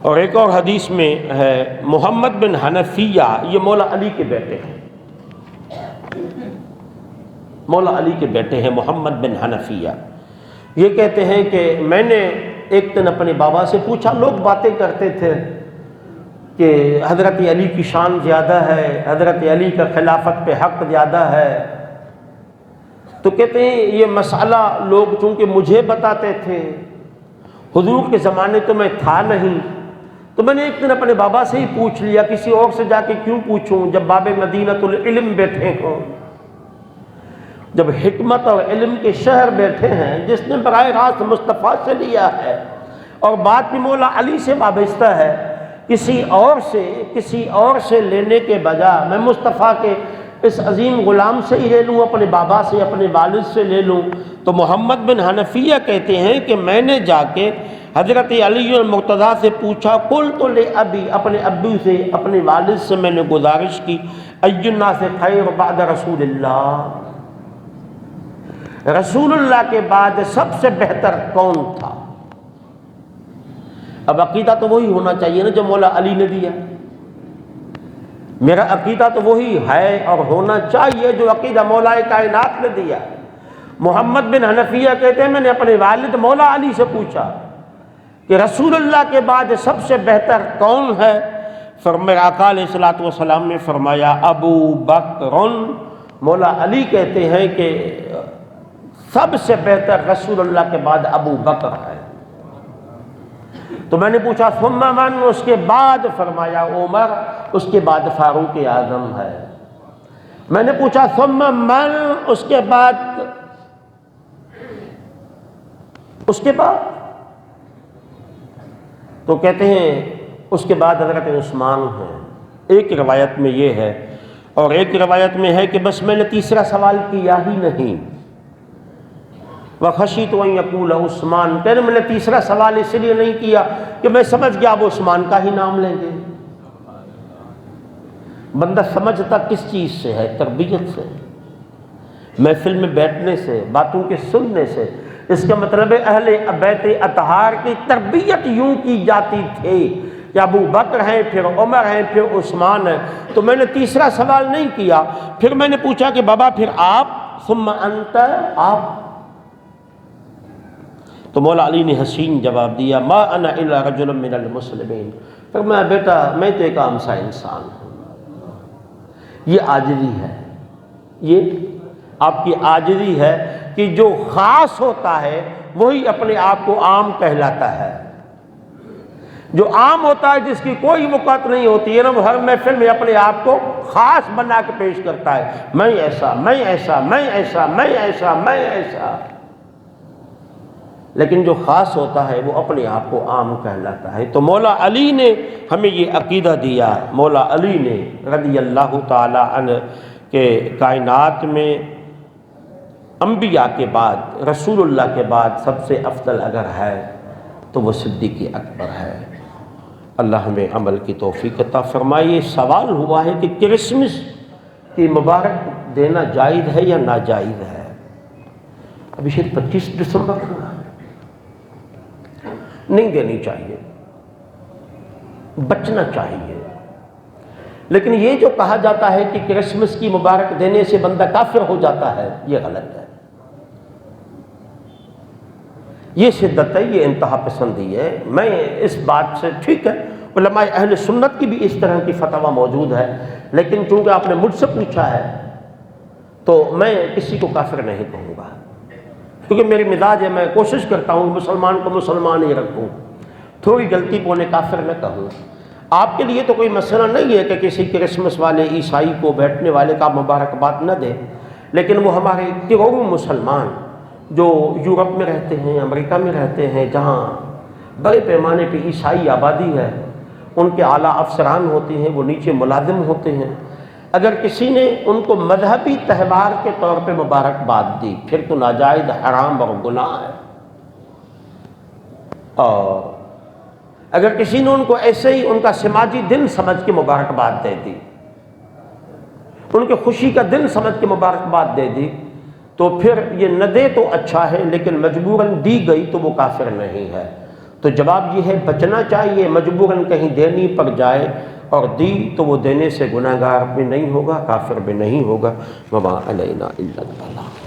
اور ایک اور حدیث میں ہے محمد بن حنفیہ، یہ مولا علی کے بیٹے ہیں، مولا علی کے بیٹے ہیں محمد بن حنفیہ۔ یہ کہتے ہیں کہ میں نے ایک دن اپنے بابا سے پوچھا، لوگ باتیں کرتے تھے کہ حضرت علی کی شان زیادہ ہے، حضرت علی کا خلافت پہ حق زیادہ ہے، تو کہتے ہیں یہ مسئلہ لوگ چونکہ مجھے بتاتے تھے، حضور کے زمانے تو میں تھا نہیں، تو میں نے ایک دن اپنے بابا سے ہی پوچھ لیا، کسی اور سے جا کے کیوں پوچھوں جب باب مدینۃ العلم بیٹھے ہوں، جب حکمت اور علم کے شہر بیٹھے ہیں، جس نے براہ راست مصطفیٰ سے لیا ہے اور بات بھی مولا علی سے وابستہ ہے، کسی اور سے لینے کے بجائے میں مصطفیٰ کے اس عظیم غلام سے ہی لے لوں، اپنے بابا سے، اپنے والد سے لے لوں۔ تو محمد بن حنفیہ کہتے ہیں کہ میں نے جا کے حضرت علی المرتضیٰ سے پوچھا، قلت لأبی، اپنے ابو سے، اپنے والد سے میں نے گزارش کی، ای الناس خیر بعد رسول اللہ، رسول اللہ کے بعد سب سے بہتر کون تھا؟ اب عقیدہ تو وہی ہونا چاہیے نا جو مولا علی نے دیا، میرا عقیدہ تو وہی ہے اور ہونا چاہیے جو عقیدہ مولا کائنات نے دیا۔ محمد بن حنفیہ کہتے ہیں میں نے اپنے والد مولا علی سے پوچھا کہ رسول اللہ کے بعد سب سے بہتر کون ہے؟ میرے آقا علیہ الصلوۃ والسلام نے فرمایا ابو بکر، مولا علی کہتے ہیں کہ سب سے بہتر رسول اللہ کے بعد ابو بکر ہے۔ تو میں نے پوچھا ثم من، اس کے بعد فرمایا عمر، اس کے بعد فاروق اعظم ہے۔ میں نے پوچھا ثم من، اس کے بعد تو کہتے ہیں اس کے بعد حضرت عثمان ہیں۔ ایک روایت میں یہ ہے اور ایک روایت میں ہے کہ بس میں نے تیسرا سوال کیا ہی نہیں، وَخَشِيتُ أَن يَقُولَ عثمان، کہنے میں نے تیسرا سوال اس لیے نہیں کیا کہ میں سمجھ گیا اب عثمان کا ہی نام لیں گے۔ بندہ سمجھتا کس چیز سے ہے؟ تربیت سے، محفل میں بیٹھنے سے، باتوں کے سننے سے۔ اس کا مطلب ہے اہل بیت اطہار کی تربیت یوں کی جاتی تھی کہ ابو بکر ہیں، پھر عمر ہیں، پھر عثمان ہیں۔ تو میں نے تیسرا سوال نہیں کیا، پھر میں نے پوچھا کہ بابا پھر آپ، ثم انت، آپ؟ تو مولا علی نے حسین جواب دیا ما انا الا رجل من المسلمین، فرمایا بیٹا میں تو ایک عام سا انسان ہوں۔ یہ عاجزی ہے، یہ آپ کی عاجزی ہے کہ جو خاص ہوتا ہے وہی اپنے آپ کو عام کہلاتا ہے۔ جو عام ہوتا ہے جس کی کوئی وقت نہیں ہوتی ہے نا، وہ ہر محفل میں اپنے آپ کو خاص بنا کے پیش کرتا ہے، میں ایسا، میں ایسا، میں ایسا، میں ایسا، میں ایسا۔ لیکن جو خاص ہوتا ہے وہ اپنے آپ کو عام کہلاتا ہے۔ تو مولا علی نے ہمیں یہ عقیدہ دیا، مولا علی نے رضی اللہ تعالی عنہ کہ کائنات میں انبیاء کے بعد، رسول اللہ کے بعد سب سے افضل اگر ہے تو وہ صدیق اکبر ہے۔ اللہ ہمیں عمل کی توفیق عطا فرمائے۔ یہ سوال ہوا ہے کہ کرسمس کی مبارک دینا جائز ہے یا ناجائز ہے؟ ابھی شاید 25 دسمبر کو نہیں دینی چاہیے، بچنا چاہیے۔ لیکن یہ جو کہا جاتا ہے کہ کرسمس کی مبارک دینے سے بندہ کافر ہو جاتا ہے، یہ غلط ہے، یہ شدت ہے، یہ انتہا پسندی ہے۔ میں اس بات سے، ٹھیک ہے علماء اہل سنت کی بھی اس طرح کی فتویٰ موجود ہے، لیکن چونکہ آپ نے مجھ سے پوچھا ہے تو میں کسی کو کافر نہیں کہوں گا، کیونکہ میری مزاج ہے، میں کوشش کرتا ہوں مسلمان کو مسلمان ہی رکھوں، تھوڑی غلطی کو انہیں کافر نہ کہوں۔ آپ کے لیے تو کوئی مسئلہ نہیں ہے کہ کسی کرسمس والے عیسائی کو، بیٹھنے والے کا مبارکباد نہ دیں، لیکن وہ ہمارے کروڑوں مسلمان جو یورپ میں رہتے ہیں، امریکہ میں رہتے ہیں، جہاں بڑے پیمانے پہ عیسائی آبادی ہے، ان کے اعلیٰ افسران ہوتے ہیں، وہ نیچے ملازم ہوتے ہیں، اگر کسی نے ان کو مذہبی تہوار کے طور پہ مبارکباد دی پھر تو ناجائز، حرام اور گناہ ہے۔ اور اگر کسی نے ان کو ایسے ہی ان کا سماجی دن سمجھ کے مبارکباد دے دی، ان کے خوشی کا دن سمجھ کے مبارکباد دے دی، تو پھر یہ نہ دے تو اچھا ہے، لیکن مجبوراً دی گئی تو وہ کافر نہیں ہے۔ تو جواب یہ ہے بچنا چاہیے، مجبوراً کہیں دینی پڑ جائے اور دی تو وہ دینے سے گناہگار بھی نہیں ہوگا، کافر بھی نہیں ہوگا۔ وما علینا الا البلاغ۔